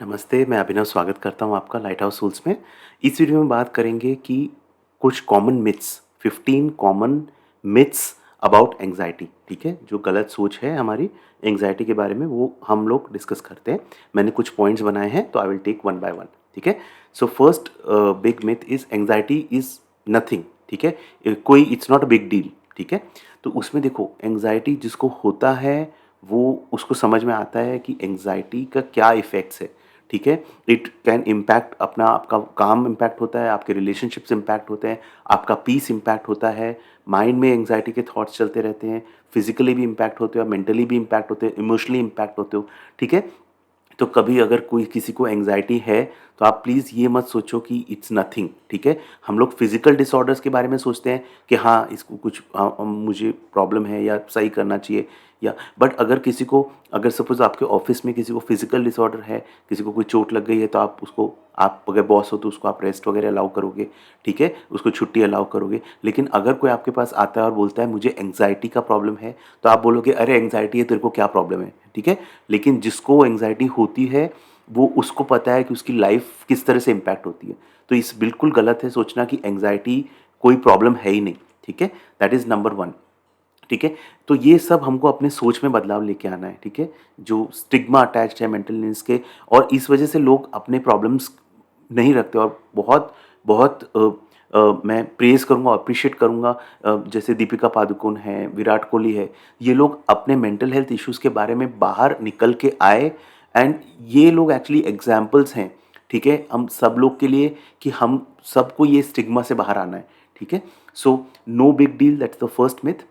नमस्ते, मैं अभिनव स्वागत करता हूँ आपका लाइट हाउस रूल्स में। इस वीडियो में बात करेंगे कि कुछ common myths 15 common myths about anxiety, ठीक है? जो गलत सोच है हमारी एंग्जायटी के बारे में वो हम लोग डिस्कस करते हैं। मैंने कुछ पॉइंट्स बनाए हैं तो I will take one by one, ठीक है? So first big myth is anxiety is nothing, ठीक है? कोई it's not a big deal, ठीक है? तो उसमें देखो एंग्जायटी जिसको होता है वो उसको समझ में आता है कि एंग्जायटी का क्या इफ़ेक्ट्स है, ठीक है? इट कैन इम्पैक्ट अपना आपका काम इम्पैक्ट होता है, आपके रिलेशनशिप्स इम्पैक्ट होते हैं, आपका पीस इम्पैक्ट होता है, माइंड में एंग्जायटी के थॉट्स चलते रहते हैं, फिजिकली भी इम्पैक्ट होते हो, मेंटली भी इम्पैक्ट होते हो, इमोशनली इम्पैक्ट होते हो, ठीक है? तो कभी अगर कोई किसी को एंग्जायटी है तो आप प्लीज़ ये मत सोचो कि इट्स नथिंग, ठीक है? हम लोग फिजिकल डिसऑर्डर्स के बारे में सोचते हैं कि हाँ इसको कुछ मुझे प्रॉब्लम है या सही करना चाहिए, या बट अगर किसी को, अगर सपोज आपके ऑफिस में किसी को फिजिकल डिसऑर्डर है, किसी को कोई चोट लग गई है, तो आप उसको, आप अगर बॉस हो तो उसको आप रेस्ट वगैरह अलाउ करोगे, ठीक है? उसको छुट्टी अलाउ करोगे। लेकिन अगर कोई आपके पास आता है और बोलता है मुझे एंग्जायटी का प्रॉब्लम है, तो आप बोलोगे अरे एंग्जायटी है, तेरे को क्या प्रॉब्लम है, ठीक है? लेकिन जिसको एंग्जायटी होती है वो उसको पता है कि उसकी लाइफ किस तरह से इम्पैक्ट होती है। तो इस बिल्कुल गलत है सोचना कि एंग्जायटी कोई प्रॉब्लम है ही नहीं, ठीक है? दैट इज़ नंबर वन, ठीक है? तो ये सब हमको अपने सोच में बदलाव लेके आना है, ठीक है? जो स्टिग्मा अटैच्ड है मेंटल इलनेस के, और इस वजह से लोग अपने प्रॉब्लम्स नहीं रखते, और बहुत बहुत मैं प्रेज़ करूँगा, अप्रिशिएट करूँगा, जैसे दीपिका पादुकोण है, विराट कोहली है, ये लोग अपने मेंटल हेल्थ इश्यूज़ के बारे में बाहर निकल के आए, एंड ये लोग एक्चुअली एग्ज़ाम्पल्स हैं, ठीक है? हम सब लोग के लिए कि हम सबको ये स्टिग्मा से बाहर आना है, ठीक है? So no big deal, that's the first myth.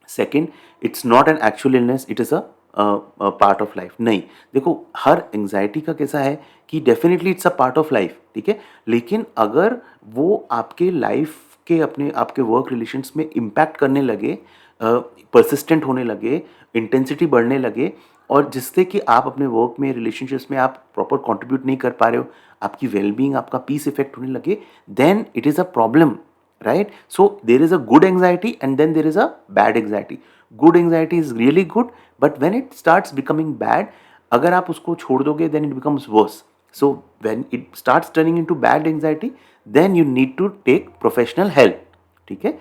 Second, it's not an actual illness, it is a part of life. नहीं, देखो हर एंग्जाइटी का कैसा है कि definitely it's a part of life, ठीक है? लेकिन अगर वो आपके लाइफ के, अपने आपके वर्क रिलेशंस में इम्पैक्ट करने लगे, परसिस्टेंट होने लगे, इंटेंसिटी बढ़ने लगे, और जिससे कि आप अपने वर्क में, रिलेशनशिप्स में आप प्रॉपर कंट्रीब्यूट नहीं कर पा रहे हो, आपकी वेलबींग, आपका पीस इफेक्ट होने लगे, then it is a problem, right? So there is a good anxiety and then there is a bad anxiety. Good anxiety is really good, but when it starts becoming bad, अगर आप उसको छोड़ दोगे then it becomes worse. So when it starts turning into bad anxiety, then you need to take professional help, ठीक है?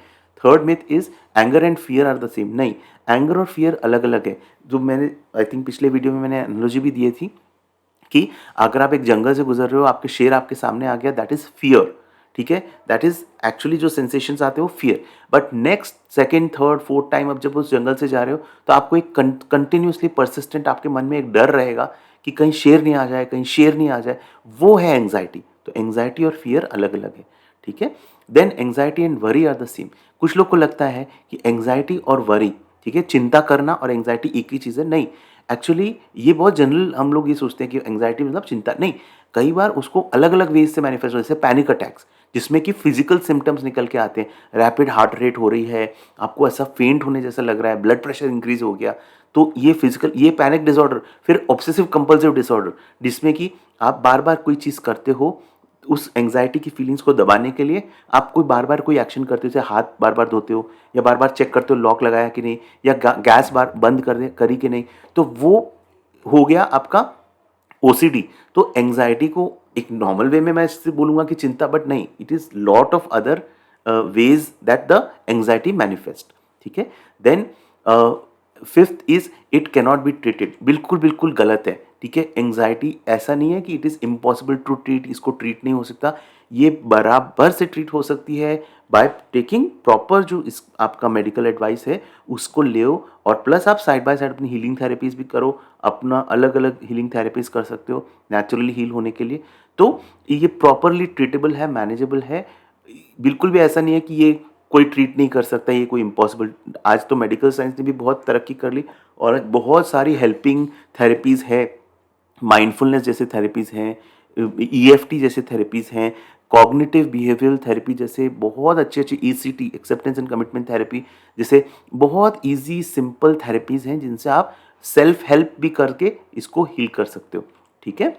Third myth is anger and fear are the same. नहीं, anger और fear अलग अलग है। जो मैंने आई थिंक पिछले वीडियो में मैंने एनालॉजी भी दी थी कि अगर आप एक जंगल से गुजर रहे हो, आपके शेर आपके सामने आ गया, दैट इज फियर, ठीक है? दैट इज एक्चुअली जो सेंसेशंस आते हैं वो fear. But next second third fourth time अब जब उस जंगल से जा रहे हो तो आपको एक कंटिन्यूसली परसिस्टेंट आपके मन में एक डर रहेगा कि कहीं शेर नहीं आ जाए, कहीं शेर नहीं आ जाए, वो है एंग्जाइटी। तो एंग्जाइटी और फियर अलग अलग है, ठीक है? Then anxiety and worry are the same. कुछ लोग को लगता है कि एंग्जाइटी और वरी, ठीक है, चिंता करना और एंग्जाइटी एक ही चीज़ है। नहीं, एक्चुअली ये बहुत जनरल हम लोग ये सोचते हैं कि एंग्जाइटी मतलब चिंता। नहीं, कई बार उसको अलग अलग वेज से मैनिफेस्ट होता है, जैसे पैनिक अटैक्स, जिसमें कि फिजिकल सिम्टम्स निकल के आते हैं, रैपिड हार्ट रेट हो रही है, आपको ऐसा फेंट होने जैसा लग रहा है, ब्लड प्रेशर इंक्रीज हो गया, तो ये फिजिकल, ये पैनिक डिसऑर्डर। फिर ऑब्सेसिव कंपल्सिव डिसऑर्डर, जिसमें कि आप बार बार कोई चीज़ करते हो, उस एंग्जाइटी की फीलिंग्स को दबाने के लिए आप कोई बार बार कोई एक्शन करते हो, जैसे हाथ बार बार धोते हो, या बार बार चेक करते हो लॉक लगाया कि नहीं, या गैस बार बंद करी कि नहीं, तो वो हो गया आपका ओसीडी। तो एंग्जाइटी को एक नॉर्मल वे में मैं इससे बोलूंगा कि चिंता, बट नहीं, it is lot of other ways that the anxiety manifest, ठीक है? Then fifth is it cannot be treated. बिल्कुल बिल्कुल गलत है, ठीक है? एंग्जाइटी ऐसा नहीं है कि it is impossible to treat, इसको ट्रीट नहीं हो सकता। ये बराबर से ट्रीट हो सकती है बाय टेकिंग प्रॉपर, जो इस आपका मेडिकल एडवाइस है उसको ले, और प्लस आप साइड बाय साइड अपनी हीलिंग थेरेपीज भी करो, अपना अलग अलग हीलिंग थेरेपीज कर सकते हो नेचुरली हील होने के लिए। तो ये प्रॉपरली ट्रीटेबल है, मैनेजेबल है। बिल्कुल भी ऐसा नहीं है कि ये कोई ट्रीट नहीं कर सकता, ये कोई इम्पॉसिबल। आज तो मेडिकल साइंस ने भी बहुत तरक्की कर ली और बहुत सारी हेल्पिंग थेरेपीज़ है, माइंडफुलनेस जैसे थेरेपीज़ हैं, ईएफटी जैसे थेरेपीज़ हैं, कॉग्निटिव बिहेवियरल थेरेपी जैसे बहुत अच्छी अच्छी, ECT, acceptance and commitment therapy जैसे बहुत इजी सिंपल थेरेपीज़ हैं जिनसे आप सेल्फ हेल्प भी करके इसको हील कर सकते हो, ठीक है?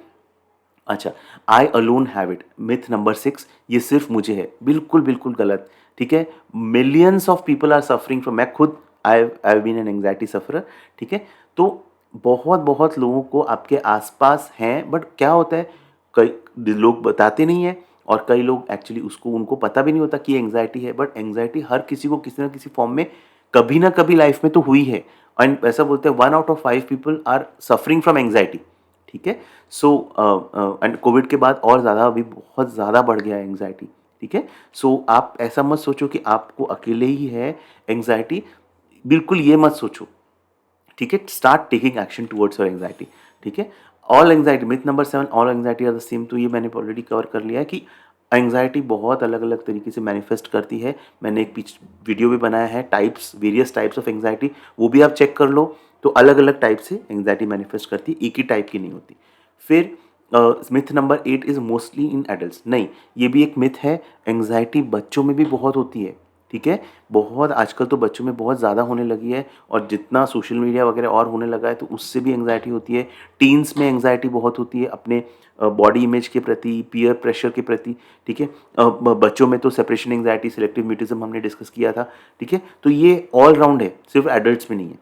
अच्छा, आई alone have it, myth number 6, ये सिर्फ मुझे है। बिल्कुल बिल्कुल गलत, ठीक है? Millions of people are suffering from, मैं खुद I have been an anxiety sufferer, ठीक है? तो बहुत बहुत लोगों को आपके आसपास हैं, बट क्या होता है, कई लोग बताते नहीं हैं, और कई लोग एक्चुअली उसको उनको पता भी नहीं होता कि एंग्जाइटी है, बट एंग्जाइटी हर किसी को किसी ना किसी फॉर्म में कभी ना कभी लाइफ में तो हुई है। एंड ऐसा बोलते हैं 1 out of 5 people are suffering from anxiety. ठीक है। सो एंड कोविड के बाद और ज़्यादा, अभी बहुत ज़्यादा बढ़ गया है एंग्जाइटी। ठीक है। सो आप ऐसा मत सोचो कि आपको अकेले ही है एंग्जाइटी, बिल्कुल ये मत सोचो। ठीक है। Start taking action towards your anxiety. ठीक है। All anxiety, myth number 7, all anxiety are the same. तो ये मैंने ऑलरेडी कवर कर लिया है कि एंग्जाइटी बहुत अलग अलग तरीके से मैनिफेस्ट करती है। मैंने एक वीडियो भी बनाया है, types, various types of anxiety, वो भी आप चेक कर लो। तो अलग अलग टाइप से एंग्जाइटी मैनिफेस्ट करती है, एक ही टाइप की नहीं होती। फिर myth number 8 is mostly in adults. नहीं, ये भी एक मिथ है, एंग्जाइटी बच्चों में भी बहुत होती है। ठीक है। बहुत आजकल तो बच्चों में बहुत ज़्यादा होने लगी है, और जितना सोशल मीडिया वगैरह और होने लगा है तो उससे भी एंग्जाइटी होती है। टीन्स में एंग्जाइटी बहुत होती है, अपने बॉडी इमेज के प्रति, पीयर प्रेशर के प्रति। ठीक है। बच्चों में तो सेपरेशन एंग्जाइटी, सिलेक्टिव म्यूटिज्म हमने डिस्कस किया था। ठीक है। तो ये ऑल राउंड है, सिर्फ एडल्ट्स में नहीं है।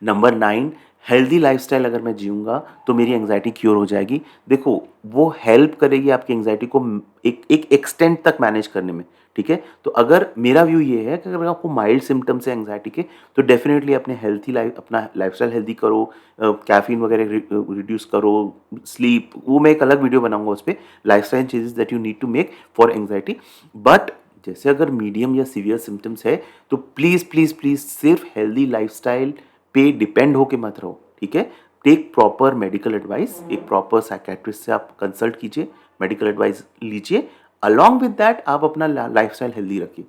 नंबर 9, हेल्दी लाइफस्टाइल अगर मैं जीऊँगा तो मेरी एंग्जाइटी क्योर हो जाएगी। देखो, वो हेल्प करेगी आपकी एंग्जाइटी को एक एक एक्सटेंट तक मैनेज करने में। ठीक है। तो अगर मेरा व्यू ये है कि अगर आपको माइल्ड सिम्टम्स है एंग्जाइटी के, तो डेफिनेटली अपने हेल्थी लाइफ, अपना लाइफस्टाइल हेल्दी करो, कैफीन वगैरह रिड्यूस करो, स्लीप, वो मैं एक अलग वीडियो बनाऊंगा उस पर, lifestyle changes that you need to make for anxiety. But जैसे अगर मीडियम या सीवियर सिम्टम्स है, तो प्लीज़ प्लीज़ प्लीज़ सिर्फ हेल्दी लाइफस्टाइल पे डिपेंड होके मत रहो। ठीक है। टेक प्रॉपर मेडिकल एडवाइस, एक प्रॉपर साइकेट्रिस्ट से आप कंसल्ट कीजिए, मेडिकल एडवाइस लीजिए। अलॉन्ग विद दैट आप अपना लाइफस्टाइल हेल्दी रखिए।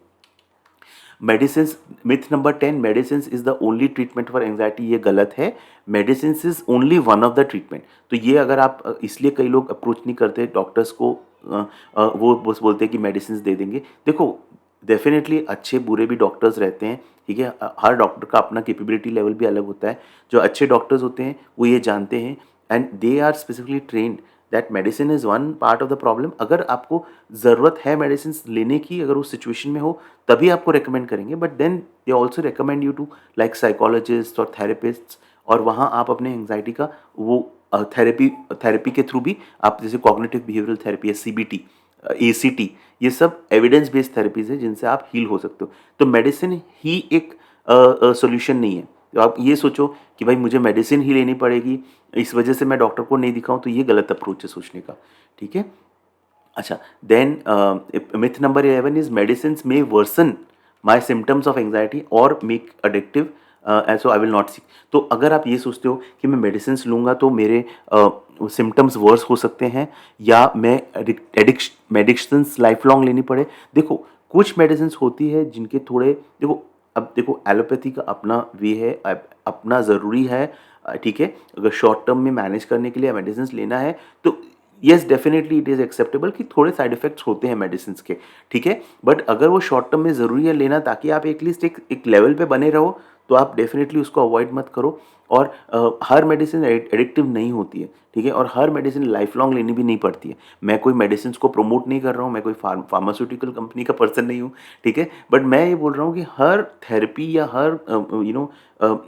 Medicine, myth number 10, medicine is the only treatment for anxiety. ये गलत है। Medicine is only one of the treatment. तो ये अगर आप इसलिए कई लोग अप्रोच नहीं करते डॉक्टर्स को, वो बस बोलते हैं कि मेडिसिन दे देंगे। देखो, डेफिनेटली अच्छे बुरे भी डॉक्टर्स रहते हैं। ठीक है। हर डॉक्टर का अपना कैपेबिलिटी लेवल भी अलग होता है। जो अच्छे डॉक्टर्स होते हैं वो ये जानते हैं, and they are specifically trained that medicine is one part of the problem. अगर आपको ज़रूरत है मेडिसिन लेने की, अगर उस सिचुएशन में हो, तभी आपको रेकमेंड करेंगे। But then they also recommend you to like psychologist और थेरेपिस्ट, और वहाँ आप अपने एंग्जाइटी का वो थेरेपी के थ्रू भी आप, जैसे कॉग्निटिव बिहेवियरल थेरेपी है, CBT, ACT, ये सब एविडेंस बेस्ड थेरेपीज है जिनसे आप हील हो सकते हो। तो मेडिसिन ही एक सोल्यूशन नहीं है। तो आप ये सोचो कि भाई मुझे मेडिसिन ही लेनी पड़ेगी, इस वजह से मैं डॉक्टर को नहीं दिखाऊं, तो ये गलत अप्रोच है सोचने का। ठीक है। अच्छा, then myth number 11 is medicine may worsen my symptoms of anxiety और make addictive, so I will not seek. तो अगर आप ये सोचते हो कि मैं मेडिसिन लूँगा तो मेरे सिम्टम्स वर्स हो सकते हैं, या मैं मेडिसिन्स लाइफ लॉन्ग लेनी पड़े, देखो कुछ मेडिसिन होती है जिनके थोड़े, देखो अब देखो एलोपैथी का अपना वे है, अपना ज़रूरी है। ठीक है। अगर शॉर्ट टर्म में मैनेज करने के लिए मेडिसिन लेना है तो yes, definitely it is acceptable कि थोड़े साइड इफेक्ट्स होते हैं मेडिसिन के। ठीक है। बट अगर वो शॉर्ट टर्म में ज़रूरी है लेना ताकि आप एटलीस्ट एक लेवल पे बने रहो, तो आप डेफिनेटली उसको अवॉइड मत करो। और हर मेडिसिन एडिक्टिव नहीं होती है। ठीक है। और हर मेडिसिन लाइफ लॉन्ग लेनी भी नहीं पड़ती है। मैं कोई मेडिसिन को प्रमोट नहीं कर रहा हूँ, मैं कोई फार्मास्यूटिकल कंपनी का पर्सन नहीं हूँ। ठीक है। बट मैं ये बोल रहा हूँ कि हर थेरेपी या हर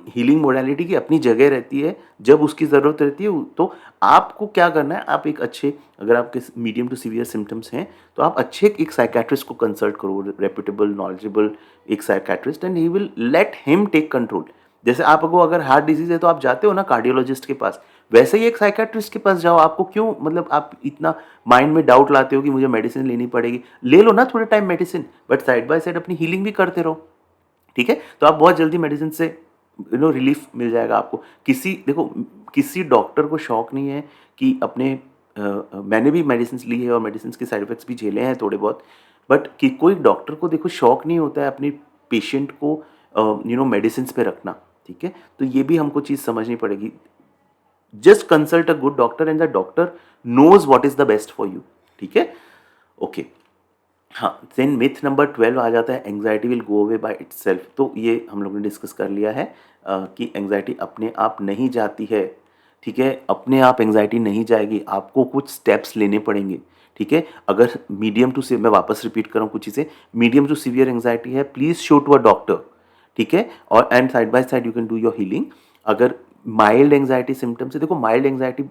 हीलिंग मोडालिटी की अपनी जगह रहती है। जब उसकी ज़रूरत रहती है तो आपको क्या करना है, आप एक अच्छे, अगर आपके मीडियम टू सीवियर सिम्टम्स हैं तो आप अच्छे एक साइकेट्रिस्ट को कंसल्ट करो, रेप्यूटेबल नॉलेजेबल एक psychiatrist, and he will let him take control. जैसे आपको अगर हार्ट डिजीज है तो आप जाते हो ना कार्डियोलॉजिस्ट के पास, वैसे ही एक साइकेट्रिस्ट के पास जाओ। आपको क्यों, मतलब आप इतना माइंड में डाउट लाते हो कि मुझे मेडिसिन लेनी पड़ेगी, ले लो ना थोड़े time medicine, but side by side अपनी हीलिंग भी करते रहो। ठीक है। तो आप बहुत जल्दी मेडिसिन से रिलीफ मिल जाएगा आपको। देखो, किसी डॉक्टर को शौक नहीं है कि अपने मैंने भी मेडिसिन ली है और मेडिसिन के साइड इफेक्ट्स भी झेले हैं थोड़े बहुत, बट कि कोई डॉक्टर को देखो शौक नहीं होता है अपने पेशेंट को मेडिसिन पे रखना। ठीक है। तो ये भी हमको चीज़ समझनी पड़ेगी। Just consult a good doctor and the doctor knows what is the best for you. ठीक है। ओके। हाँ, देन मिथ नंबर 12 आ जाता है, anxiety will go away by itself. तो ये हम लोगों ने डिस्कस कर लिया है कि एंग्जाइटी अपने आप नहीं जाती है। ठीक है। अपने आप एंग्जाइटी नहीं जाएगी, आपको कुछ स्टेप्स लेने पड़ेंगे। ठीक है। अगर मीडियम टू मैं वापस रिपीट कर रहा हूँ कुछ चीज़ें, मीडियम टू सीवियर एंग्जाइटी है, please show to a doctor. ठीक है। और and side by side you can do your healing. अगर माइल्ड एंग्जाइटी सिम्टम्स है, देखो माइल्ड एंग्जाइटी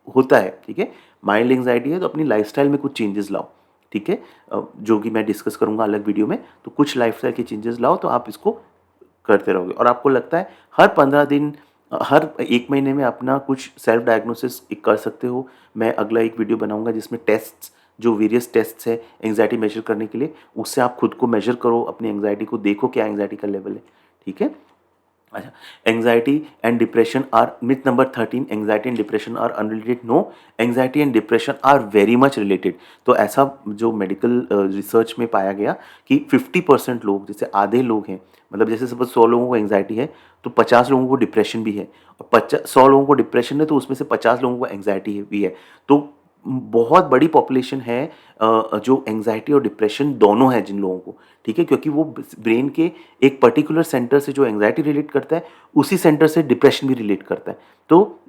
होता है, ठीक है, माइल्ड एंग्जाइटी है तो अपनी लाइफस्टाइल में कुछ चेंजेस लाओ, ठीक है, जो कि मैं डिस्कस करूंगा अलग वीडियो में। तो कुछ लाइफस्टाइल के चेंजेस लाओ तो आप इसको करते रहोगे, और आपको लगता है हर 15 दिन, हर 1 महीने में अपना कुछ सेल्फ डायग्नोसिस कर सकते हो। मैं अगला एक वीडियो बनाऊंगा जिसमें टेस्ट्स, जो वेरियस टेस्ट्स है एंग्जाइटी मेजर करने के लिए, उससे आप खुद को मेजर करो, अपनी एंग्जाइटी को देखो क्या एंग्जाइटी का लेवल है, ठीक है। अच्छा, anxiety and depression are myth number 13, anxiety and depression are unrelated. No, anxiety and depression are very much related. तो ऐसा जो मेडिकल रिसर्च में पाया गया कि 50% लोग, जैसे आधे लोग हैं, मतलब जैसे सपोज 100 लोगों को एंग्जाइटी है तो 50 लोगों को डिप्रेशन भी है, और 100 लोगों को डिप्रेशन है तो उसमें से 50 लोगों को एंग्जाइटी भी है। तो बहुत बड़ी पॉपुलेशन है जो एंग्जाइटी और डिप्रेशन दोनों है जिन लोगों को, ठीक है, क्योंकि वो ब्रेन के एक पर्टिकुलर सेंटर से जो एंग्जाइटी रिलेट करता है उसी सेंटर से डिप्रेशन भी रिलेट करता है। तो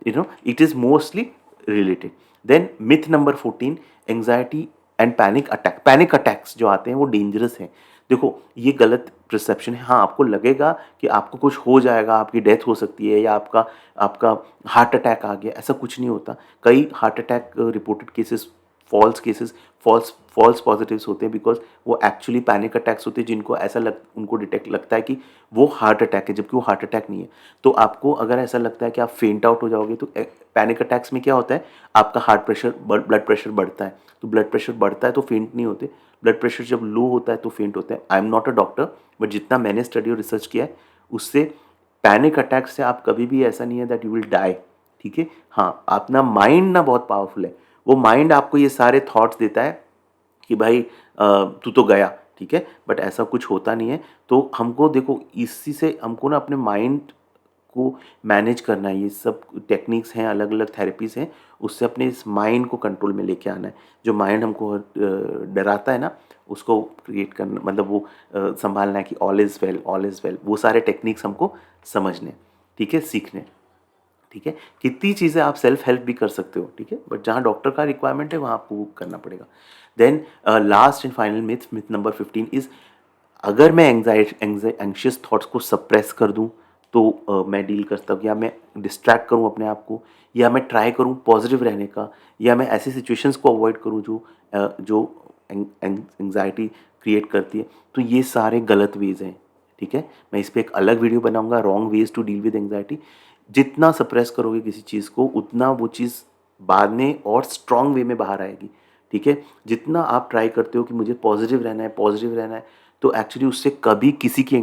it is mostly related. Then myth number 14, anxiety and panic attack. Panic attacks जो आते हैं वो डेंजरस हैं। देखो ये गलत परसेप्शन है। हाँ, आपको लगेगा कि आपको कुछ हो जाएगा, आपकी डेथ हो सकती है या आपका आपका हार्ट अटैक आ गया, ऐसा कुछ नहीं होता। कई heart attack reported cases cases false positives होते हैं, बिकॉज वो एक्चुअली पैनिक अटैक्स होते हैं जिनको उनको डिटेक्ट लगता है कि वो हार्ट अटैक है, जबकि वो हार्ट अटैक नहीं है। तो आपको अगर ऐसा लगता है कि आप फेंट आउट हो जाओगे, तो पैनिक अटैक्स में क्या होता है, आपका हार्ट प्रेशर, ब्लड प्रेशर बढ़ता है। तो ब्लड प्रेशर बढ़ता है तो फेंट नहीं होते, ब्लड प्रेशर जब लो होता है तो फेंट होता है। I am not a doctor, but जितना मैंने स्टडी और रिसर्च किया है उससे पैनिक अटैक से आप कभी भी ऐसा नहीं है दैट यू विल डाई, ठीक है। हाँ, अपना माइंड ना बहुत पावरफुल है, वो माइंड आपको ये सारे थॉट्स देता है कि भाई तू तो गया, ठीक है, बट ऐसा कुछ होता नहीं है। तो हमको देखो इसी से हमको ना अपने माइंड को मैनेज करना है। ये सब टेक्निक्स हैं, अलग अलग थेरेपीज़ हैं, उससे अपने इस माइंड को कंट्रोल में लेके आना है। जो माइंड हमको डराता है ना, उसको क्रिएट करना, मतलब वो संभालना है कि all is well, all is well. वो सारे टेक्निक्स हमको समझने, ठीक है, सीखने, ठीक है। कितनी चीज़ें आप सेल्फ हेल्प भी कर सकते हो, ठीक है, बट जहाँ डॉक्टर का रिक्वायरमेंट है वहाँ आपको वो करना पड़ेगा। Then last and final myth number 15 is, अगर मैं एंग्शियस थॉट्स को सप्रेस कर दूं तो मैं डील कर सकता हूँ, या मैं डिस्ट्रैक्ट करूँ अपने आप को, या मैं ट्राई करूँ पॉजिटिव रहने का, या मैं ऐसी सिचुएशंस को अवॉइड करूँ जो एंग्जाइटी क्रिएट करती है। तो ये सारे गलत वेज हैं, ठीक है। मैं इस पर एक अलग वीडियो बनाऊंगा, wrong ways to deal with anxiety. जितना सप्रेस करोगे किसी चीज़ को उतना वो चीज़ बाद में और स्ट्रांग वे में बाहर आएगी, ठीक है। जितना आप ट्राई करते हो कि मुझे पॉजिटिव रहना है, पॉजिटिव रहना है, तो एक्चुअली उससे कभी किसी की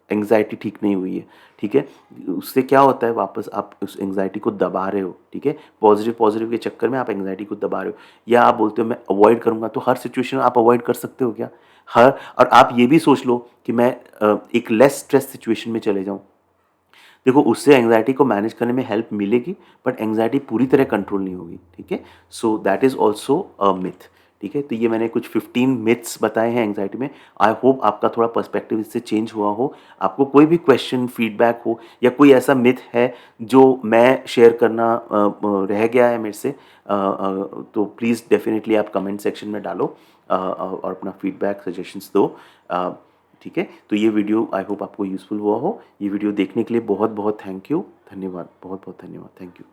एंग्जाइटी ठीक नहीं हुई है, ठीक है। उससे क्या होता है, वापस आप उस एंग्जाइटी को दबा रहे हो, ठीक है। पॉजिटिव के चक्कर में आप एंग्जाइटी को दबा रहे हो, या आप बोलते हो मैं अवॉइड करूंगा। तो हर सिचुएशन आप अवॉइड कर सकते हो क्या? हर और आप ये भी सोच लो कि मैं एक लेस स्ट्रेस सिचुएशन में चले जाऊं, देखो उससे एंग्जाइटी को मैनेज करने में हेल्प मिलेगी, बट एंग्जाइटी पूरी तरह कंट्रोल नहीं होगी, ठीक है। So that is also a myth, ठीक है। तो ये मैंने कुछ 15 मिथ्स बताए हैं एंग्जाइटी में। आई होप आपका थोड़ा पर्सपेक्टिव इससे चेंज हुआ हो। आपको कोई भी क्वेश्चन, फीडबैक हो, या कोई ऐसा मिथ है जो मैं शेयर करना रह गया है मेरे से, तो प्लीज़ डेफिनेटली आप कमेंट सेक्शन में डालो और अपना फीडबैक, सजेशंस दो, ठीक है। तो ये वीडियो आई होप आपको यूज़फुल हुआ हो। ये वीडियो देखने के लिए बहुत बहुत थैंक यू, धन्यवाद, बहुत बहुत धन्यवाद, थैंक यू।